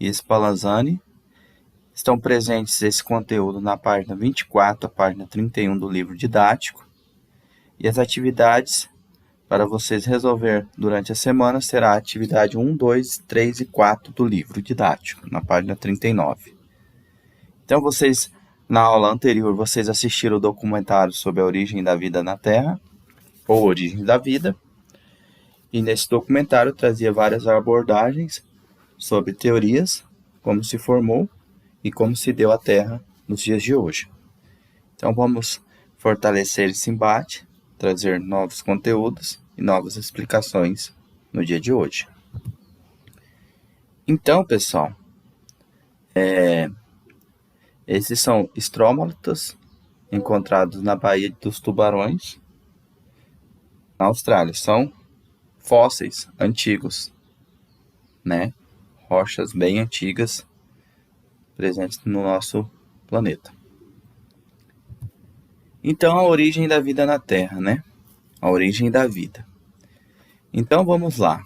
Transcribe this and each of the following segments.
e Spallanzani. Estão presentes esse conteúdo na página 24 à página 31 do livro didático. E as atividades para vocês resolver durante a semana será a atividade 1, 2, 3 e 4 do livro didático, na página 39. Então, na aula anterior, vocês assistiram o documentário sobre a origem da vida na Terra, ou origem da vida. E nesse documentário trazia várias abordagens sobre teorias, como se formou e como se deu a Terra nos dias de hoje. Então vamos fortalecer esse embate, trazer novos conteúdos e novas explicações no dia de hoje. Então, pessoal, esses são estrômatos encontrados na Baía dos Tubarões, na Austrália. São fósseis antigos, né? Rochas bem antigas presentes no nosso planeta. Então, a origem da vida na Terra, né? A origem da vida. Então, vamos lá.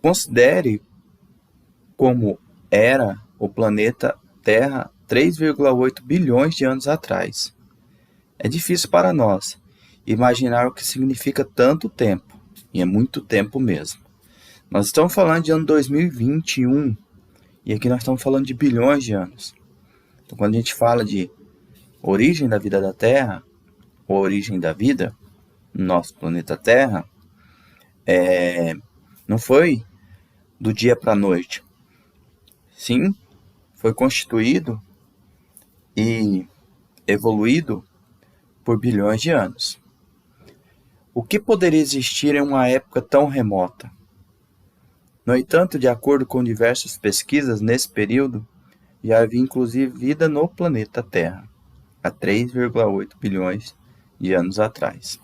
Considere como era o planeta Terra 3,8 bilhões de anos atrás. É difícil para nós imaginar o que significa tanto tempo, e é muito tempo mesmo. Nós estamos falando de ano 2021, e aqui nós estamos falando de bilhões de anos. Então, quando a gente fala de origem da vida da Terra, ou origem da vida no nosso planeta Terra, não foi do dia para a noite. Sim, foi constituído e evoluído por bilhões de anos. O que poderia existir em uma época tão remota? No entanto, de acordo com diversas pesquisas nesse período, já havia inclusive vida no planeta Terra, há 3,8 bilhões de anos atrás.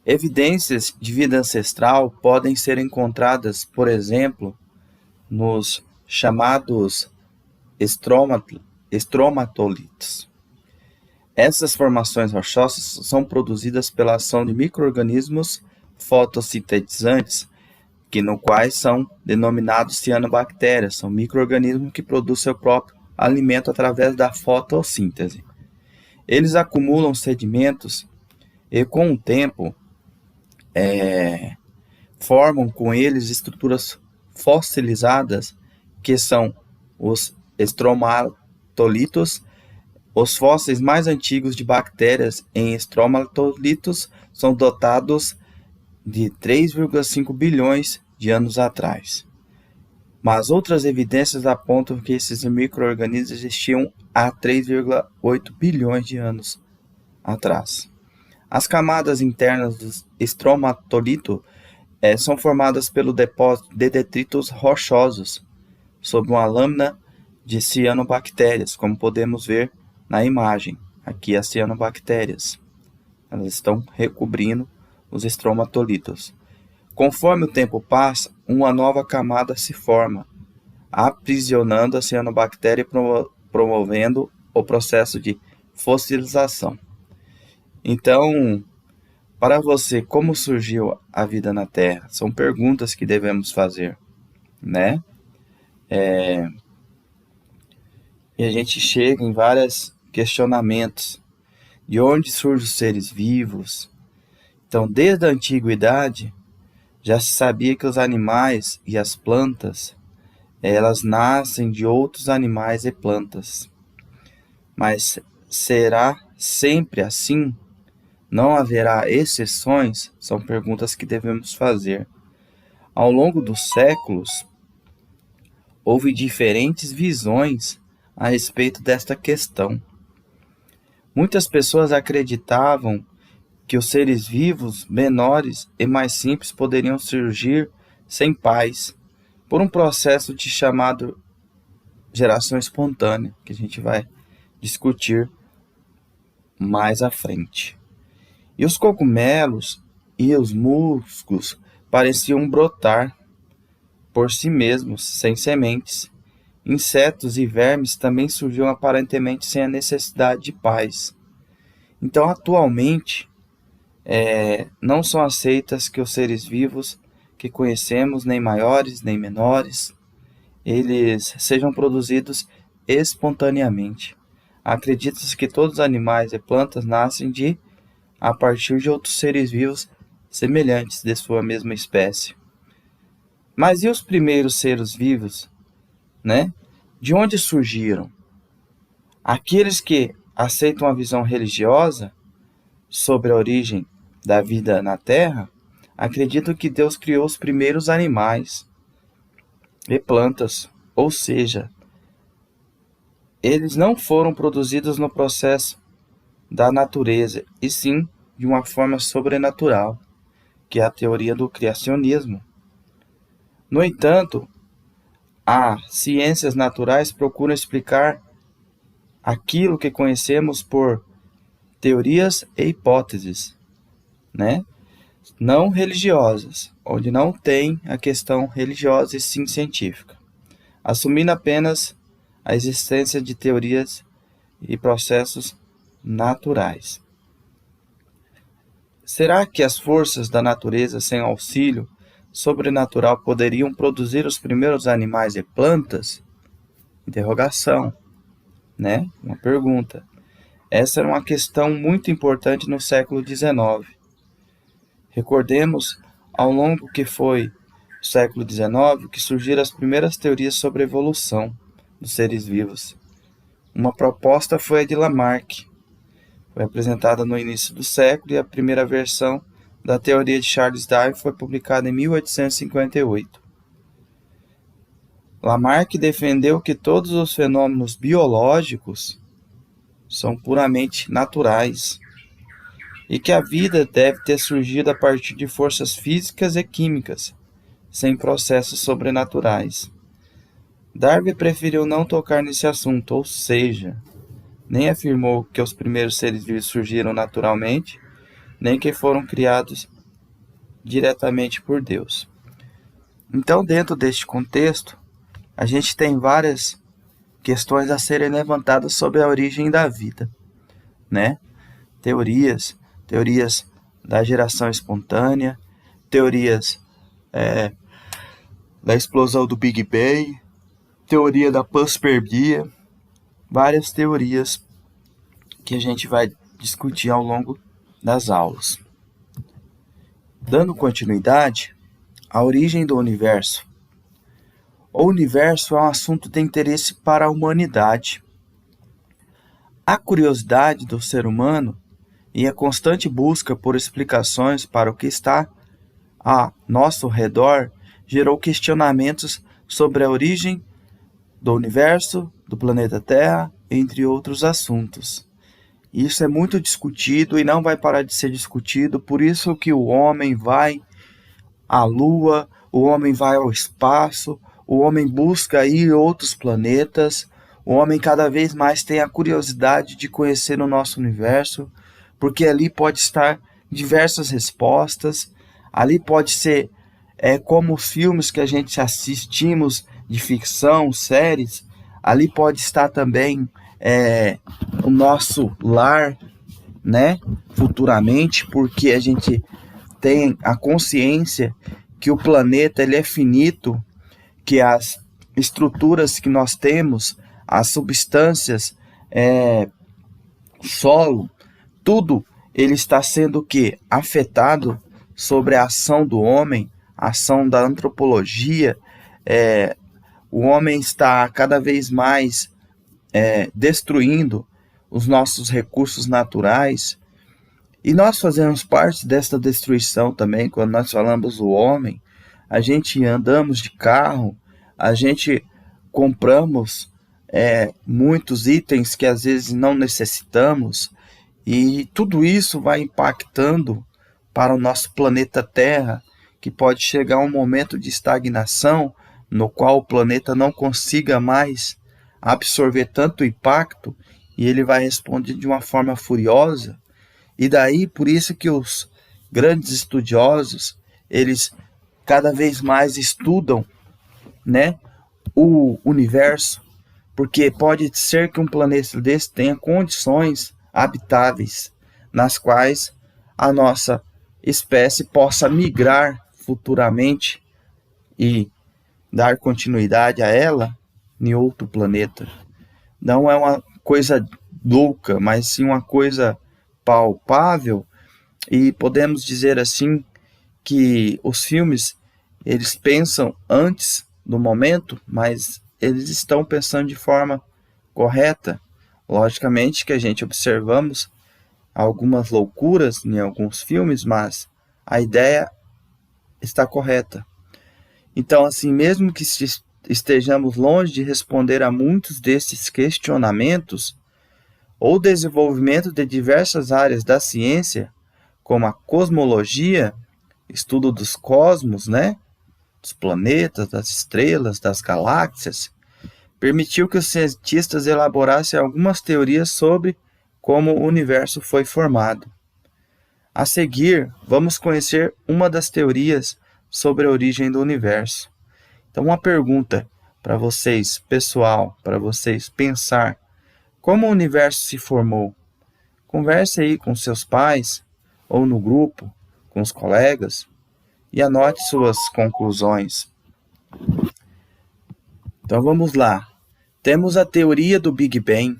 Evidências de vida ancestral podem ser encontradas, por exemplo, nos chamados estromatolitos. Essas formações rochosas são produzidas pela ação de micro-organismos fotossintetizantes, no quais são denominados cianobactérias. São micro-organismos que produzem seu próprio alimento através da fotossíntese. Eles acumulam sedimentos e, com o tempo, formam com eles estruturas fossilizadas, que são os estromatolitos. Os fósseis mais antigos de bactérias em estromatolitos são datados de 3,5 bilhões de anos atrás. Mas outras evidências apontam que esses micro-organismos existiam há 3,8 bilhões de anos atrás. As camadas internas do estromatolito são formadas pelo depósito de detritos rochosos sob uma lâmina de cianobactérias, como podemos ver na imagem. Aqui as cianobactérias. Elas estão recobrindo os estromatolitos. Conforme o tempo passa, uma nova camada se forma, aprisionando a cianobactéria e promovendo o processo de fossilização. Então, para você, como surgiu a vida na Terra? São perguntas que devemos fazer, né? E a gente chega em vários questionamentos. De onde surgem os seres vivos? Então, desde a antiguidade, já se sabia que os animais e as plantas, elas nascem de outros animais e plantas. Mas será sempre assim? Não haverá exceções? São perguntas que devemos fazer. Ao longo dos séculos, houve diferentes visões a respeito desta questão. Muitas pessoas acreditavam que os seres vivos menores e mais simples poderiam surgir sem pais, por um processo chamado geração espontânea, que a gente vai discutir mais à frente. E os cogumelos e os musgos pareciam brotar por si mesmos, sem sementes. Insetos e vermes também surgiam aparentemente sem a necessidade de pais. Então, atualmente, não são aceitas que os seres vivos que conhecemos, nem maiores, nem menores, eles sejam produzidos espontaneamente. Acredita-se que todos os animais e plantas nascem a partir de outros seres vivos semelhantes de sua mesma espécie. Mas e os primeiros seres vivos, né? De onde surgiram? Aqueles que aceitam a visão religiosa sobre a origem da vida na Terra, acreditam que Deus criou os primeiros animais e plantas, ou seja, eles não foram produzidos no processo da natureza, e sim de uma forma sobrenatural, que é a teoria do criacionismo. No entanto, as ciências naturais procuram explicar aquilo que conhecemos por teorias e hipóteses, né? Não religiosas, onde não tem a questão religiosa e sim científica, assumindo apenas a existência de teorias e processos naturais. Será que as forças da natureza sem auxílio sobrenatural poderiam produzir os primeiros animais e plantas? Interrogação, né? Uma pergunta. Essa era uma questão muito importante no século XIX. Recordemos, ao longo que foi o século XIX, que surgiram as primeiras teorias sobre a evolução dos seres vivos. Uma proposta foi a de Lamarck. Foi apresentada no início do século e a primeira versão da teoria de Charles Darwin foi publicada em 1858. Lamarck defendeu que todos os fenômenos biológicos são puramente naturais e que a vida deve ter surgido a partir de forças físicas e químicas, sem processos sobrenaturais. Darwin preferiu não tocar nesse assunto, ou seja, nem afirmou que os primeiros seres vivos surgiram naturalmente, nem que foram criados diretamente por Deus. Então, dentro deste contexto, a gente tem várias questões a serem levantadas sobre a origem da vida, né? Teorias da geração espontânea, teorias da explosão do Big Bang, teoria da panspermia, várias teorias que a gente vai discutir ao longo das aulas. Dando continuidade, a origem do universo. O universo é um assunto de interesse para a humanidade. A curiosidade do ser humano e a constante busca por explicações para o que está a nosso redor gerou questionamentos sobre a origem do universo, do planeta Terra, entre outros assuntos. Isso é muito discutido e não vai parar de ser discutido, por isso que o homem vai à Lua, o homem vai ao espaço, o homem busca ir a outros planetas, o homem cada vez mais tem a curiosidade de conhecer o nosso universo, porque ali pode estar diversas respostas, ali pode ser como os filmes que a gente assistimos de ficção, séries, ali pode estar também o nosso lar, né, futuramente, porque a gente tem a consciência que o planeta ele é finito, que as estruturas que nós temos, as substâncias, solo, tudo ele está sendo afetado sobre a ação do homem, a ação da antropologia. O homem está cada vez mais destruindo os nossos recursos naturais, e nós fazemos parte dessa destruição também. Quando nós falamos o homem, a gente andamos de carro, a gente compramos muitos itens que às vezes não necessitamos, e tudo isso vai impactando para o nosso planeta Terra, que pode chegar um momento de estagnação, no qual o planeta não consiga mais absorver tanto impacto, e ele vai responder de uma forma furiosa. E daí, por isso que os grandes estudiosos, eles cada vez mais estudam, né, o universo, porque pode ser que um planeta desse tenha condições habitáveis, nas quais a nossa espécie possa migrar futuramente e dar continuidade a ela em outro planeta. Não é uma coisa louca, mas sim uma coisa palpável, e podemos dizer assim que os filmes, eles pensam antes do momento, mas eles estão pensando de forma correta. Logicamente que a gente observamos algumas loucuras em alguns filmes, mas a ideia está correta. Então, assim, mesmo que estejamos longe de responder a muitos desses questionamentos, o desenvolvimento de diversas áreas da ciência, como a cosmologia, estudo dos cosmos, né? Dos planetas, das estrelas, das galáxias, permitiu que os cientistas elaborassem algumas teorias sobre como o universo foi formado. A seguir, vamos conhecer uma das teorias sobre a origem do universo. Então, uma pergunta para vocês, pessoal, para vocês pensar: como o universo se formou? Converse aí com seus pais, ou no grupo, com os colegas, e anote suas conclusões. Então vamos lá. Temos a teoria do Big Bang.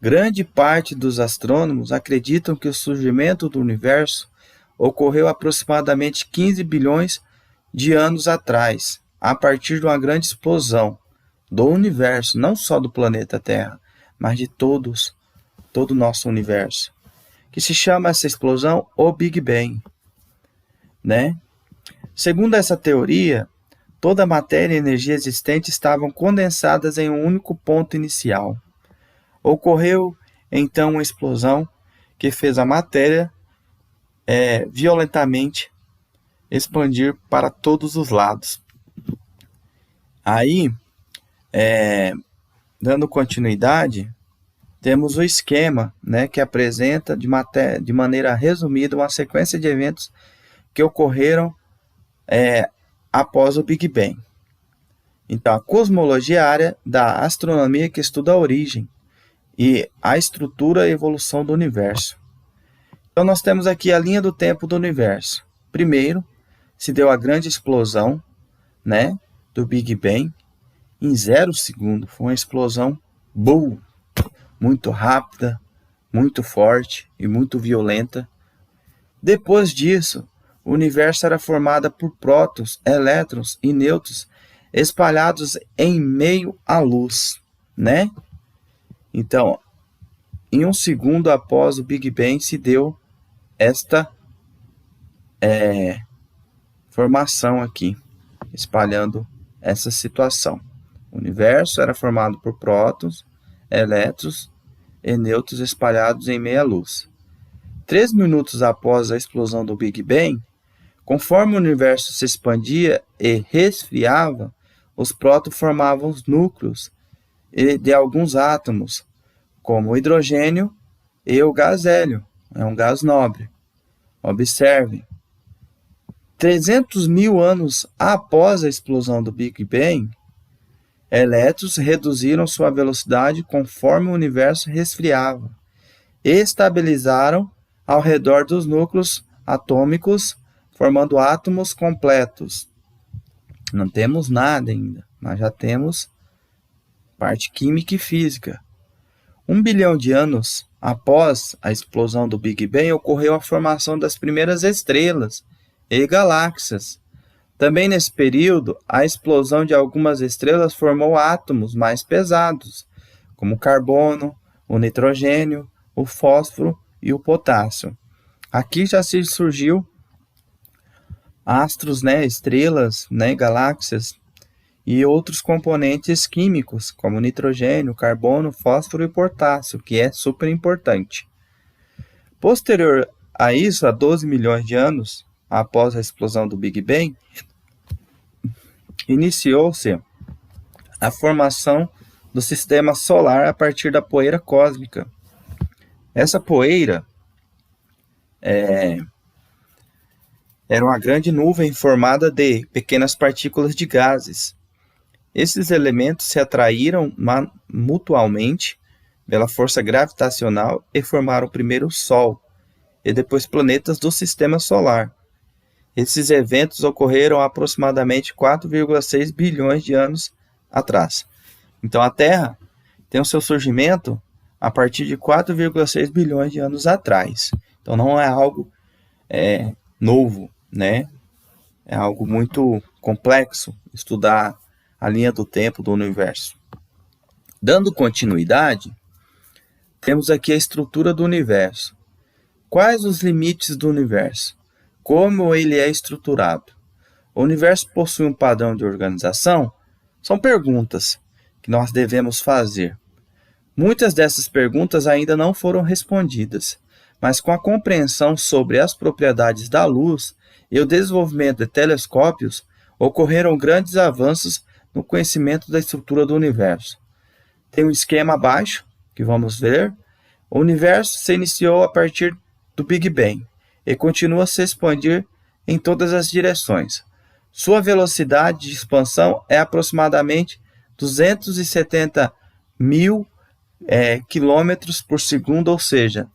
Grande parte dos astrônomos acreditam que o surgimento do universo ocorreu aproximadamente 15 bilhões de anos atrás, a partir de uma grande explosão do universo, não só do planeta Terra, mas de todo o nosso universo, que se chama essa explosão o Big Bang, né? Segundo essa teoria, toda a matéria e energia existente estavam condensadas em um único ponto inicial. Ocorreu então uma explosão que fez a matéria violentamente expandir para todos os lados. Aí, dando continuidade, temos o esquema, né, que apresenta de maneira resumida uma sequência de eventos que ocorreram após o Big Bang. Então, a cosmologia é a área da astronomia que estuda a origem e a estrutura e evolução do universo. Então, nós temos aqui a linha do tempo do universo. Primeiro, se deu a grande explosão, né, do Big Bang em 0 segundo. Foi uma explosão boom, muito rápida, muito forte e muito violenta. Depois disso, o universo era formado por prótons, elétrons e nêutrons espalhados em meio à luz, né? Então, em 1 segundo após o Big Bang se deu esta formação aqui, espalhando essa situação. O universo era formado por prótons, elétrons e nêutrons espalhados em meio à luz. 3 minutos após a explosão do Big Bang, conforme o universo se expandia e resfriava, os prótons formavam os núcleos de alguns átomos, como o hidrogênio e o gás hélio, é um gás nobre. Observe, 300 mil anos após a explosão do Big Bang, elétrons reduziram sua velocidade conforme o universo resfriava e estabilizaram ao redor dos núcleos atômicos, formando átomos completos. Não temos nada ainda, mas já temos parte química e física. 1 bilhão de anos após a explosão do Big Bang, ocorreu a formação das primeiras estrelas e galáxias. Também nesse período, a explosão de algumas estrelas formou átomos mais pesados, como o carbono, o nitrogênio, o fósforo e o potássio. Aqui já se surgiu astros, né, estrelas, né, galáxias e outros componentes químicos, como nitrogênio, carbono, fósforo e potássio, que é super importante. Posterior a isso, há 12 milhões de anos após a explosão do Big Bang, iniciou-se a formação do sistema solar a partir da poeira cósmica. Essa poeira era uma grande nuvem formada de pequenas partículas de gases. Esses elementos se atraíram mutuamente pela força gravitacional e formaram primeiro o Sol e depois planetas do sistema solar. Esses eventos ocorreram aproximadamente 4,6 bilhões de anos atrás. Então a Terra tem o seu surgimento a partir de 4,6 bilhões de anos atrás. Então não é algo novo, né? É algo muito complexo estudar a linha do tempo do universo. Dando continuidade, temos aqui a estrutura do universo. Quais os limites do universo? Como ele é estruturado? O universo possui um padrão de organização? São perguntas que nós devemos fazer. Muitas dessas perguntas ainda não foram respondidas, mas com a compreensão sobre as propriedades da luz e o desenvolvimento de telescópios, ocorreram grandes avanços no conhecimento da estrutura do universo. Tem um esquema abaixo, que vamos ver. O universo se iniciou a partir do Big Bang e continua a se expandir em todas as direções. Sua velocidade de expansão é aproximadamente 270 mil quilômetros por segundo, ou seja,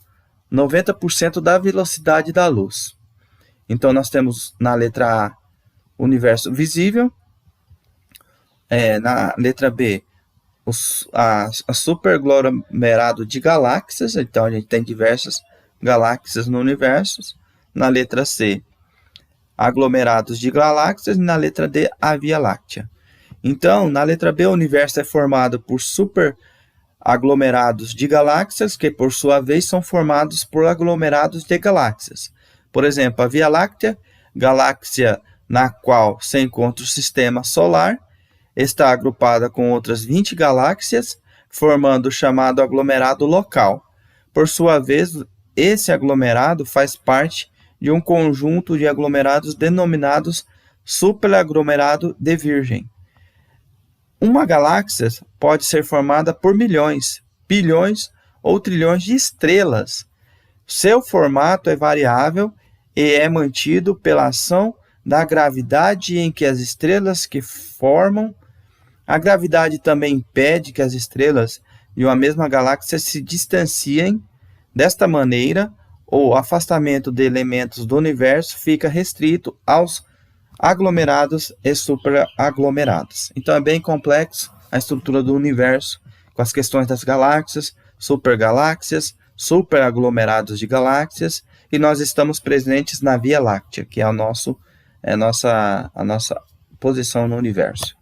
90% da velocidade da luz. Então, nós temos na letra A, o universo visível, na letra B, a superaglomerado de galáxias, então a gente tem diversas galáxias no universo. Na letra C, aglomerados de galáxias, e na letra D, a Via Láctea. Então, na letra B, o universo é formado por superaglomerados de galáxias, que por sua vez são formados por aglomerados de galáxias. Por exemplo, a Via Láctea, galáxia na qual se encontra o sistema solar, está agrupada com outras 20 galáxias, formando o chamado aglomerado local. Por sua vez, esse aglomerado faz parte de um conjunto de aglomerados denominados superaglomerado de Virgem. Uma galáxia pode ser formada por milhões, bilhões ou trilhões de estrelas. Seu formato é variável e é mantido pela ação da gravidade em que as estrelas que formam. A gravidade também impede que as estrelas de uma mesma galáxia se distanciem. Desta maneira, o afastamento de elementos do universo fica restrito aos aglomerados e superaglomerados. Então é bem complexo a estrutura do universo, com as questões das galáxias, supergaláxias, superaglomerados de galáxias, e nós estamos presentes na Via Láctea, que é a nossa posição no universo.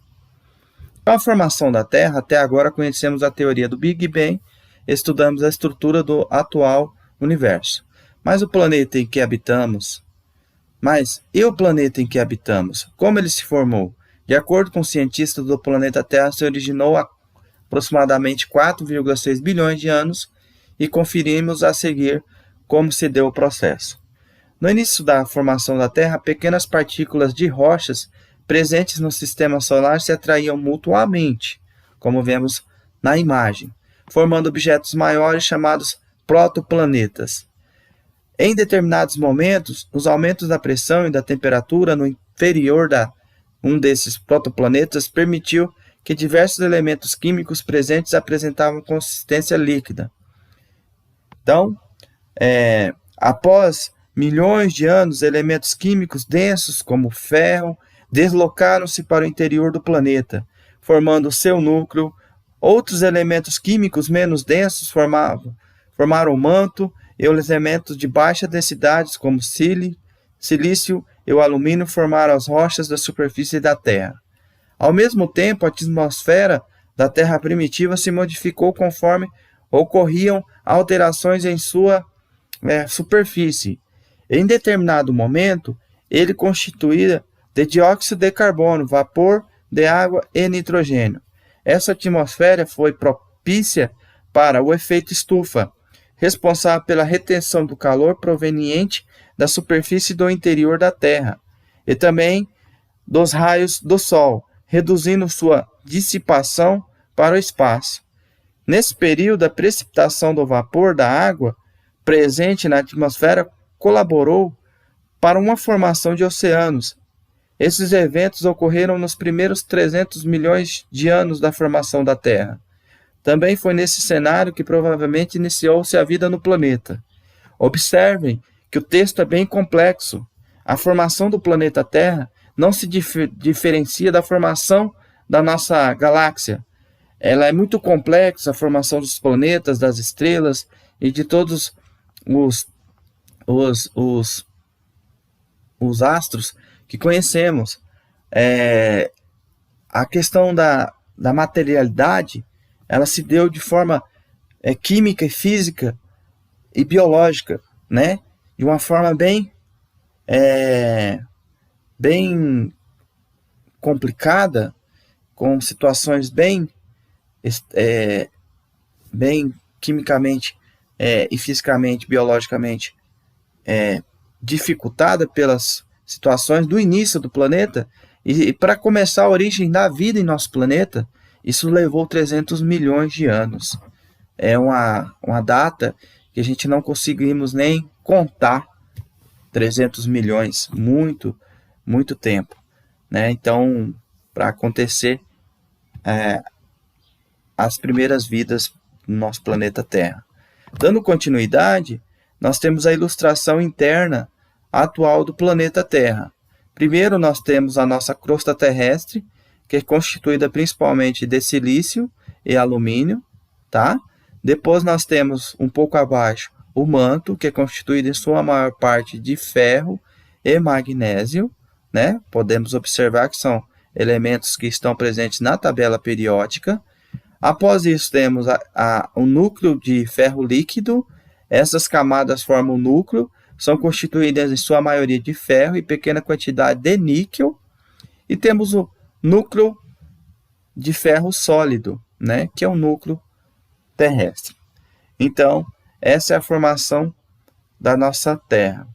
Com a formação da Terra, até agora conhecemos a teoria do Big Bang, estudamos a estrutura do atual universo. Mas o planeta em que habitamos, como ele se formou? De acordo com cientistas do planeta Terra, se originou há aproximadamente 4,6 bilhões de anos e conferimos a seguir como se deu o processo. No início da formação da Terra, pequenas partículas de rochas presentes no sistema solar se atraíam mutuamente, como vemos na imagem, formando objetos maiores chamados protoplanetas. Em determinados momentos, os aumentos da pressão e da temperatura no interior de um desses protoplanetas permitiu que diversos elementos químicos presentes apresentavam consistência líquida. Então, após milhões de anos, elementos químicos densos como ferro deslocaram-se para o interior do planeta, formando seu núcleo. Outros elementos químicos menos densos formaram o manto, e os elementos de baixa densidade, como silício e o alumínio, formaram as rochas da superfície da Terra. Ao mesmo tempo, a atmosfera da Terra primitiva se modificou conforme ocorriam alterações em sua superfície. Em determinado momento, ele constituía de dióxido de carbono, vapor de água e nitrogênio. Essa atmosfera foi propícia para o efeito estufa, responsável pela retenção do calor proveniente da superfície do interior da Terra e também dos raios do Sol, reduzindo sua dissipação para o espaço. Nesse período, a precipitação do vapor da água presente na atmosfera colaborou para uma formação de oceanos. Esses eventos ocorreram nos primeiros 300 milhões de anos da formação da Terra. Também foi nesse cenário que provavelmente iniciou-se a vida no planeta. Observem que o texto é bem complexo. a formação do planeta Terra não se diferencia da formação da nossa galáxia. Ela é muito complexa, a formação dos planetas, das estrelas e de todos os, os, os, os astros que conhecemos. A questão da materialidade, ela se deu de forma química e física e biológica, né? De uma forma bem complicada, com situações bem quimicamente e fisicamente, biologicamente dificultada pelas situações do início do planeta. E para começar a origem da vida em nosso planeta, isso levou 300 milhões de anos. É uma data que a gente não conseguimos nem contar. 300 milhões, muito tempo, né? Então, para acontecer as primeiras vidas no nosso planeta Terra. Dando continuidade, nós temos a ilustração interna atual do planeta Terra. Primeiro, nós temos a nossa crosta terrestre, que é constituída principalmente de silício e alumínio, tá? Depois nós temos, um pouco abaixo, o manto, que é constituído em sua maior parte de ferro e magnésio, né? Podemos observar que são elementos que estão presentes na tabela periódica. Após isso, temos o núcleo de ferro líquido. Essas camadas formam o núcleo, são constituídas em sua maioria de ferro e pequena quantidade de níquel. E temos o núcleo de ferro sólido, né? Que é o núcleo terrestre. Então, essa é a formação da nossa Terra.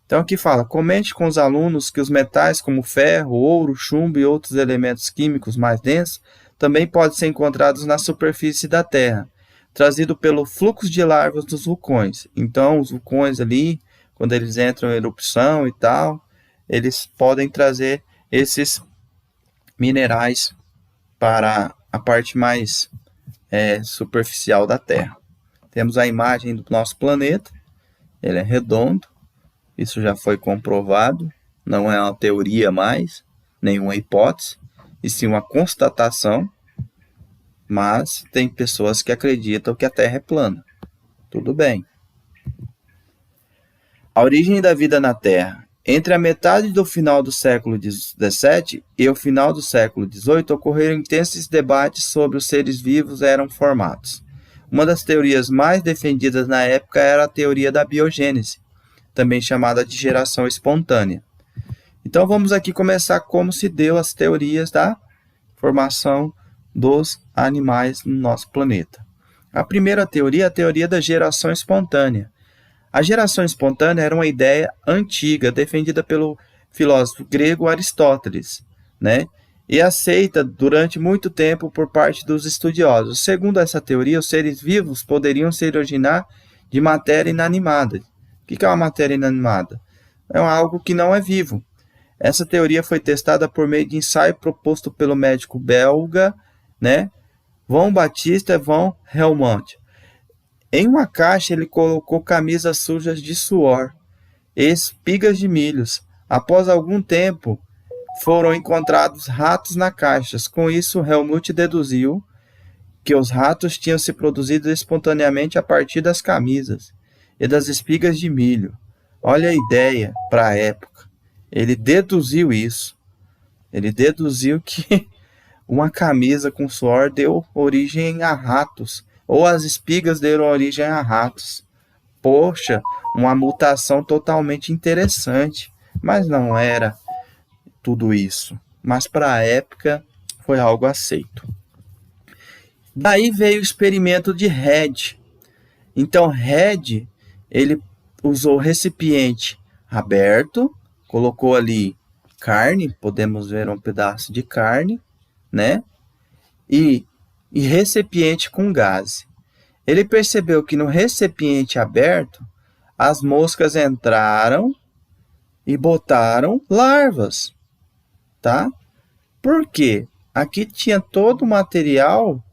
Então aqui fala, comente com os alunos que os metais como ferro, ouro, chumbo e outros elementos químicos mais densos também podem ser encontrados na superfície da Terra, trazido pelo fluxo de larvas dos vulcões. Então os vulcões ali, quando eles entram em erupção e tal, eles podem trazer esses minerais para a parte mais superficial da Terra. Temos a imagem do nosso planeta, ele é redondo, isso já foi comprovado, não é uma teoria mais, nenhuma hipótese, e sim uma constatação, mas tem pessoas que acreditam que a Terra é plana. Tudo bem. A origem da vida na Terra. Entre a metade do final do século XVII e o final do século XVIII, ocorreram intensos debates sobre os seres vivos eram formados. Uma das teorias mais defendidas na época era a teoria da biogênese, também chamada de geração espontânea. Então vamos aqui começar como se deu as teorias da formação dos animais no nosso planeta. A primeira teoria é a teoria da geração espontânea. A geração espontânea era uma ideia antiga, defendida pelo filósofo grego Aristóteles, né? E aceita durante muito tempo por parte dos estudiosos. Segundo essa teoria, os seres vivos poderiam se originar de matéria inanimada. O que é uma matéria inanimada? É algo que não é vivo. Essa teoria foi testada por meio de ensaio proposto pelo médico belga, né, Von Baptiste von Helmont. Em uma caixa, ele colocou camisas sujas de suor e espigas de milhos. Após algum tempo, foram encontrados ratos na caixa. Com isso, Helmut deduziu que os ratos tinham se produzido espontaneamente a partir das camisas e das espigas de milho. Olha a ideia para a época. Ele deduziu isso. Ele deduziu que uma camisa com suor deu origem a ratos, ou as espigas deram origem a ratos. Poxa, uma mutação totalmente interessante, mas não era tudo isso. Mas para a época foi algo aceito. Daí veio o experimento de Red. Então Red, ele usou recipiente aberto, colocou ali carne, podemos ver um pedaço de carne, né? E recipiente com gás. Ele percebeu que no recipiente aberto, as moscas entraram e botaram larvas, tá? Por quê? Aqui tinha todo o material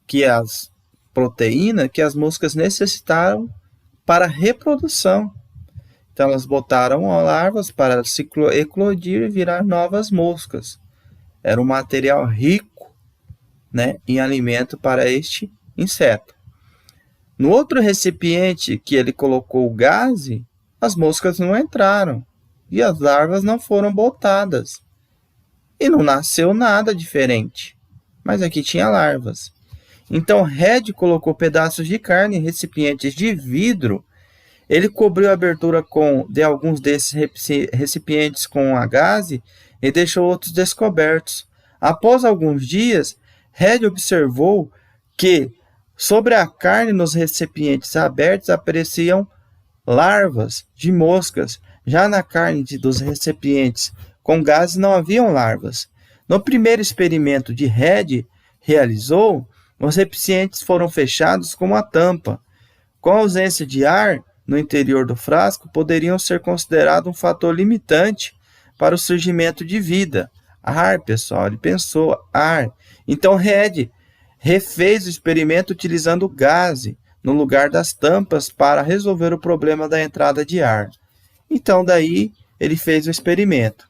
que as proteínas que as moscas necessitaram para a reprodução. Então elas botaram larvas para se eclodir e virar novas moscas. Era um material rico, né, em alimento para este inseto. No outro recipiente que ele colocou o gaze, as moscas não entraram e as larvas não foram botadas. E não nasceu nada diferente, mas aqui tinha larvas. Então Red colocou pedaços de carne em recipientes de vidro. Ele cobriu a abertura de alguns desses recipientes com a gaze e deixou outros descobertos. Após alguns dias, Red observou que sobre a carne nos recipientes abertos apareciam larvas de moscas. Já na carne dos recipientes com gases não haviam larvas. No primeiro experimento de Red realizou, os recipientes foram fechados com uma tampa. Com a ausência de ar no interior do frasco, poderiam ser considerados um fator limitante para o surgimento de vida. Ar, pessoal, ele pensou, ar. Então Red refez o experimento utilizando o gaze no lugar das tampas para resolver o problema da entrada de ar. Então daí ele fez o experimento.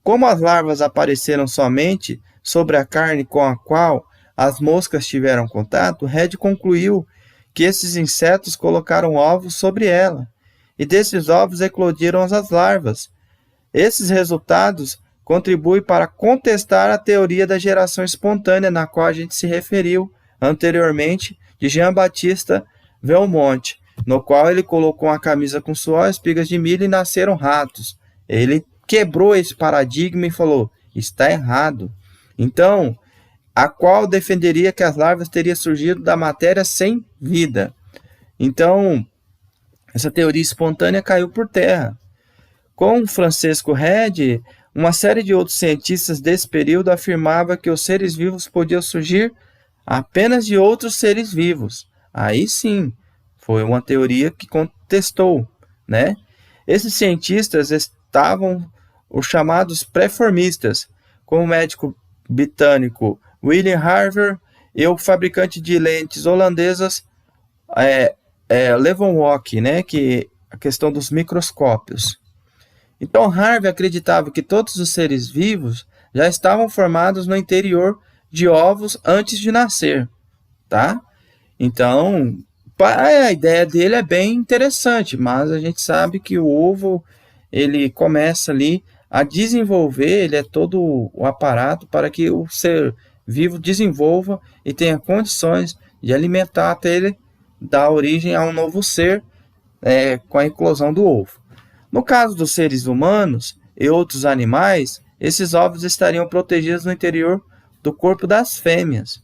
Como as larvas apareceram somente sobre a carne com a qual as moscas tiveram contato, Red concluiu que esses insetos colocaram ovos sobre ela, e desses ovos eclodiram as larvas. Esses resultados contribuem para contestar a teoria da geração espontânea, na qual a gente se referiu anteriormente, de Jean-Baptiste Valmont, no qual ele colocou uma camisa com suor, espigas de milho e nasceram ratos. Ele quebrou esse paradigma e falou, está errado. Então, a qual defenderia que as larvas teriam surgido da matéria sem vida. Então, essa teoria espontânea caiu por terra. Com Francisco Red, uma série de outros cientistas desse período afirmava que os seres vivos podiam surgir apenas de outros seres vivos. Aí sim, foi uma teoria que contestou, né? Esses cientistas estavam os chamados pré-formistas, como o médico britânico William Harvey e o fabricante de lentes holandesas Leeuwenhoek, né? Que a questão dos microscópios. Então Harvey acreditava que todos os seres vivos já estavam formados no interior de ovos antes de nascer, tá? Então, a ideia dele é bem interessante, mas a gente sabe que o ovo, ele começa ali a desenvolver, ele é todo o aparato para que o ser vivo desenvolva e tenha condições de alimentar até ele dar origem a um novo ser com a eclosão do ovo. No caso dos seres humanos e outros animais, esses ovos estariam protegidos no interior do corpo das fêmeas.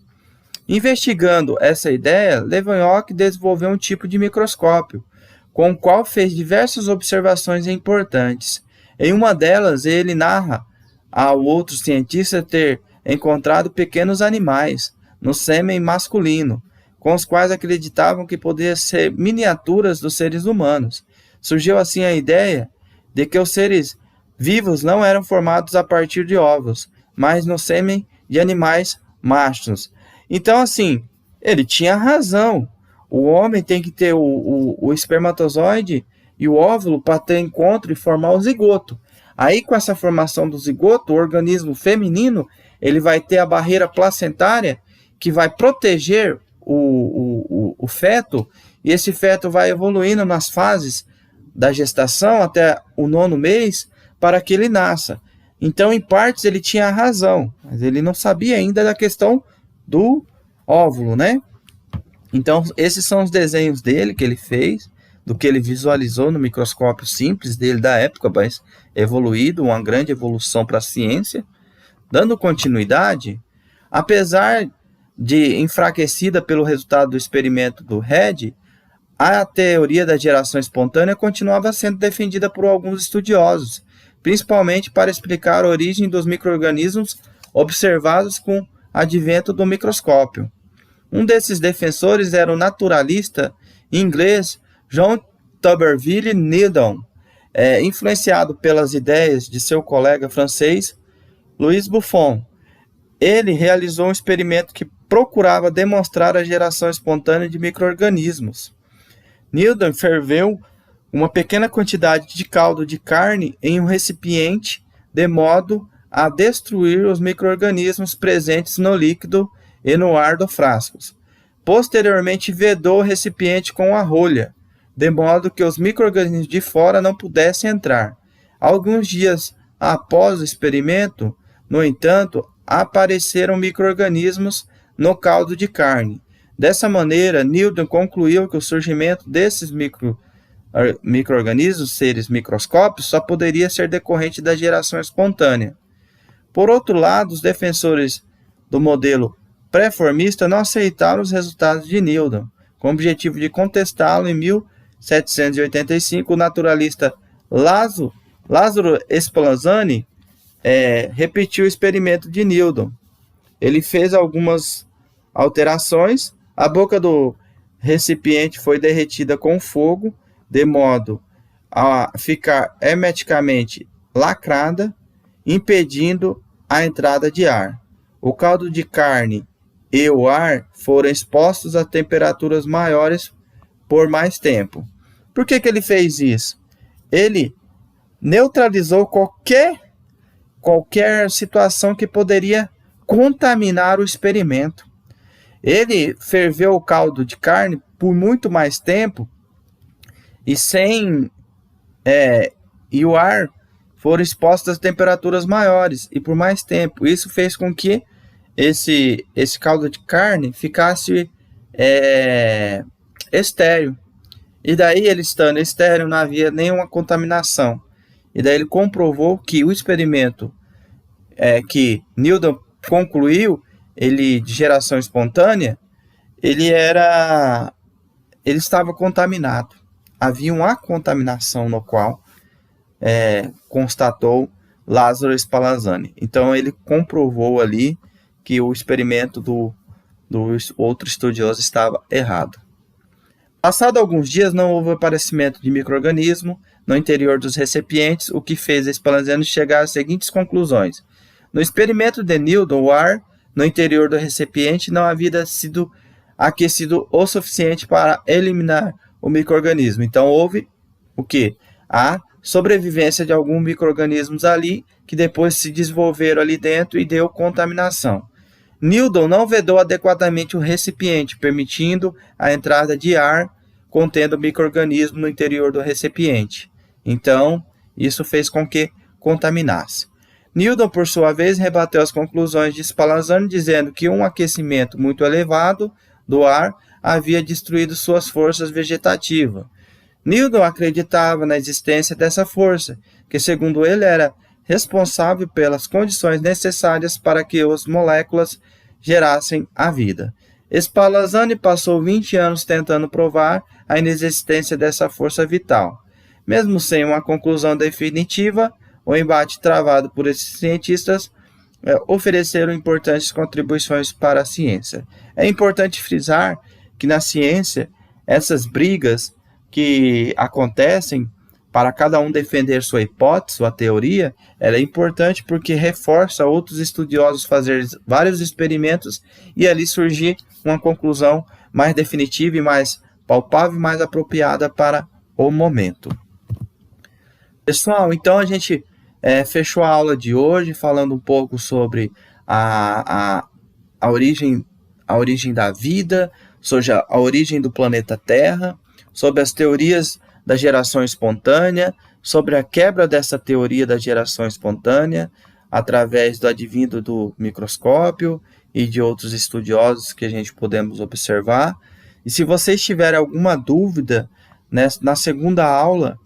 Investigando essa ideia, Leeuwenhoek desenvolveu um tipo de microscópio, com o qual fez diversas observações importantes. Em uma delas, ele narra ao outro cientista ter encontrado pequenos animais no sêmen masculino, com os quais acreditavam que podiam ser miniaturas dos seres humanos. Surgiu assim a ideia de que os seres vivos não eram formados a partir de ovos, mas no sêmen de animais machos. Então, assim, ele tinha razão. O homem tem que ter o espermatozoide e o óvulo para ter encontro e formar o zigoto. Aí, com essa formação do zigoto, o organismo feminino ele vai ter a barreira placentária que vai proteger o feto, e esse feto vai evoluindo nas fases da gestação até o 9º mês para que ele nasça. Então, em partes, ele tinha razão, mas ele não sabia ainda da questão do óvulo, né? Então, esses são os desenhos dele que ele fez, do que ele visualizou no microscópio simples dele da época, mas evoluído, uma grande evolução para a ciência. Dando continuidade, apesar de enfraquecida pelo resultado do experimento do Red, a teoria da geração espontânea continuava sendo defendida por alguns estudiosos, principalmente para explicar a origem dos micro-organismos observados com o advento do microscópio. Um desses defensores era o naturalista inglês John Tuberville Needham, influenciado pelas ideias de seu colega francês Louis Buffon. Ele realizou um experimento que procurava demonstrar a geração espontânea de micro-organismos. Needham ferveu uma pequena quantidade de caldo de carne em um recipiente, de modo a destruir os micro-organismos presentes no líquido e no ar do frasco. Posteriormente, vedou o recipiente com a rolha, de modo que os micro-organismos de fora não pudessem entrar. Alguns dias após o experimento, no entanto, apareceram micro-organismos no caldo de carne. Dessa maneira, Newton concluiu que o surgimento desses micro-organismos, seres microscópicos, só poderia ser decorrente da geração espontânea. Por outro lado, os defensores do modelo pré-formista não aceitaram os resultados de Newton. Com o objetivo de contestá-lo, em 1785, o naturalista Lázaro Spallanzani repetiu o experimento de Newton. Ele fez algumas alterações. A boca do recipiente foi derretida com fogo, de modo a ficar hermeticamente lacrada, impedindo a entrada de ar. O caldo de carne e o ar foram expostos a temperaturas maiores por mais tempo. Por que ele fez isso? Ele neutralizou qualquer situação que poderia contaminar o experimento. Ele ferveu o caldo de carne por muito mais tempo e o ar foram expostos a temperaturas maiores e por mais tempo. Isso fez com que esse caldo de carne ficasse estéril. E daí, ele estando estéril, não havia nenhuma contaminação. E daí ele comprovou que o experimento que Newton concluiu, de geração espontânea, ele estava contaminado. Havia uma contaminação no qual constatou Lázaro Spallanzani. Então ele comprovou ali que o experimento do outro estudioso estava errado. Passado alguns dias, não houve aparecimento de micro-organismo no interior dos recipientes, o que fez Spallanzani chegar às seguintes conclusões. No experimento de Newton, o ar no interior do recipiente não havia sido aquecido o suficiente para eliminar o micro-organismo. Então houve o quê? A sobrevivência de alguns micro-organismos ali, que depois se desenvolveram ali dentro e deu contaminação. Newton não vedou adequadamente o recipiente, permitindo a entrada de ar contendo micro-organismo no interior do recipiente. Então, isso fez com que contaminasse. Newton, por sua vez, rebateu as conclusões de Spallanzani, dizendo que um aquecimento muito elevado do ar havia destruído suas forças vegetativas. Newton acreditava na existência dessa força, que, segundo ele, era responsável pelas condições necessárias para que as moléculas gerassem a vida. Spallanzani passou 20 anos tentando provar a inexistência dessa força vital. Mesmo sem uma conclusão definitiva, o embate travado por esses cientistas ofereceram importantes contribuições para a ciência. É importante frisar que na ciência, essas brigas que acontecem para cada um defender sua hipótese, sua teoria, ela é importante porque reforça outros estudiosos fazer vários experimentos e ali surgir uma conclusão mais definitiva e mais palpável e mais apropriada para o momento. Pessoal, então a gente fechou a aula de hoje falando um pouco sobre a origem da vida, sobre a origem do planeta Terra, sobre as teorias da geração espontânea, sobre a quebra dessa teoria da geração espontânea através do advindo do microscópio e de outros estudiosos que a gente podemos observar. E se vocês tiverem alguma dúvida, na segunda aula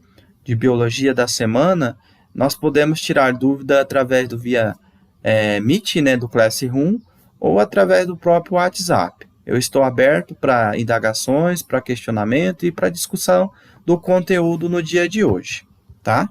de biologia da semana, nós podemos tirar dúvida através do via Meet, do Classroom, ou através do próprio WhatsApp. Eu estou aberto para indagações, para questionamento e para discussão do conteúdo no dia de hoje, tá?